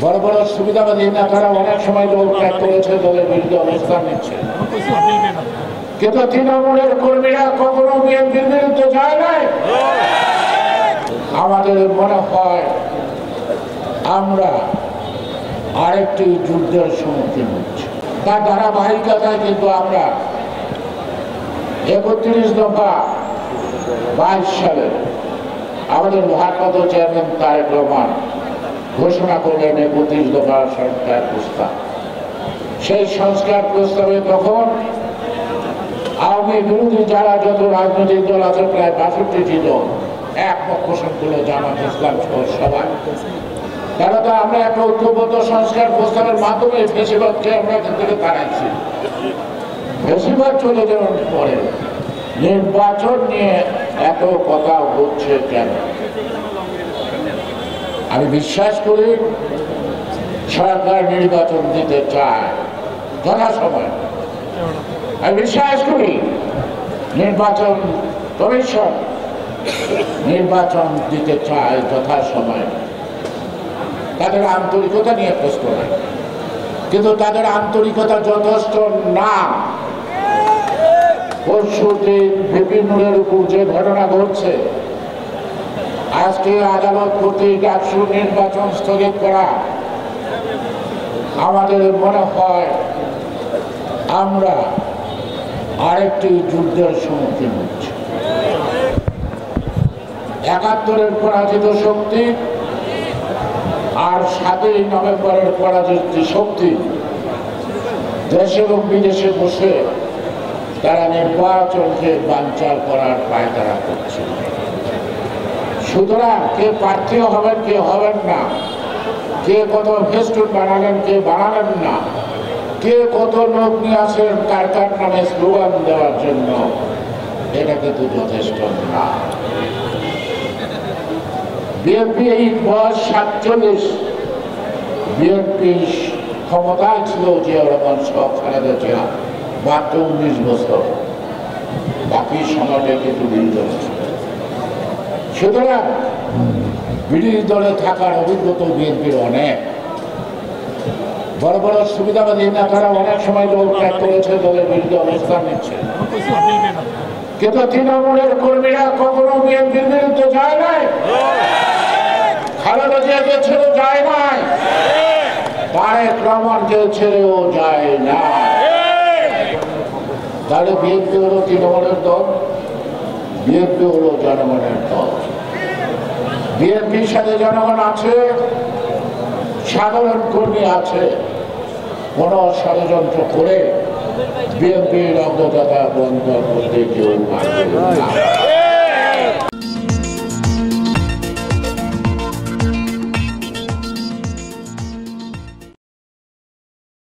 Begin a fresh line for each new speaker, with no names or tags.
বড় বড় সুবিধাবাদী নেতারা অনেক সময় দল ত্যাগ করেছে, দলের বিরুদ্ধে অবস্থান নিচ্ছে, কিন্তু তৃণমূলের কর্মীরা কখনো বিএনপির বিরুদ্ধে যায় নাই। আমাদের মনে হয় আমরা আরেকটি যুদ্ধের সম্মুখীন হচ্ছি। তার ধারাবাহিকতায় কিন্তু আমরা 31 দফা 22 সালে আমাদের ভারপ্রাপ্ত চেয়ারম্যান তারেক রহমান ঘোষণা করলেন 31 দফা সংস্কার প্রস্তাব। সেই সংস্কার প্রস্তাবে তখন আওয়ামী বিরোধী যারা যত রাজনৈতিক দল আছে প্রায় 62টি দল একমত পোষণ করলো, জামাত ইসলাম সহ সবাই। তারা তো আমরা একটা ঐক্যবদ্ধ সংস্কার প্রস্তাবের মাধ্যমে ফেসিবাদকে আমরা এখান থেকে তাড়াইছি। ফেসিবাদ চলে যাওয়ার পরে নির্বাচন নিয়ে এত কথা হচ্ছে কেন? আমি বিশ্বাস করি সরকার নির্বাচন দিতে চায় যথাসময়ে। আমি বিশ্বাস করি নির্বাচন কমিশন নির্বাচন দিতে চায় যথাসময়ে। তাদের আন্তরিকতা নিয়ে প্রশ্ন নাই, কিন্তু তাদের আন্তরিকতা যথেষ্ট না। পরশুদিন বিপিনুরের উপর যে ঘটনা ঘটছে, আজকে আদালত কর্তৃক ডাকসু নির্বাচন স্থগিত করা, আমাদের মনে হয় আমরা আরেকটি যুদ্ধের সম্মুখীন হচ্ছি। 71-এর পরাজিত শক্তি আর 7ই নভেম্বরের পরাজিত শক্তি দেশে এবং বিদেশে বসে তারা নির্বাচনকে বানচাল করার পায়তারা করছে। সুতরাং কে প্রার্থী হবেন কে হবেন না, কে কত ফেস্টুন বানালেন কে বানালেন না, কে কত লোক নিয়ে আসেন কার কার নামে স্লোগান দেওয়ার জন্য, এটা কিন্তু যথেষ্ট না। বিএনপি এই বয়স 47, বিএনপি ক্ষমতায় ছিল জিয়া রহমান সহ খালেদা জিয়া মাত্র 19 বছর, বাকি সময়টা কিন্তু বিরোধী দল ছিল। সুতরাং বিরোধী দলে থাকার অভিজ্ঞতা বিএনপির অনেক। বড় বড় সুবিধাবাদী নেতারা অনেক সময় দল ত্যাগ করেছে, দলের বিরুদ্ধে অবস্থান নিচ্ছে, কিন্তু তৃণমূলের কর্মীরা কখনো বিএনপির বিরুদ্ধে যায় নাই। খালেদা জিয়াকে ছেড়ে যায় নাই, তারেক রহমানকে ছেড়েও যায় না। তাহলে বিএনপি হলো তৃণমূলের দল, বিএনপি হলো জনগণের দল। বিএনপির সাথে জনগণ আছে, সাধারণ কর্মী আছে। কোন ষড়যন্ত্র করে বিএনপির অগ্রযাত্রা বন্ধ করতে কেউ পারবে না।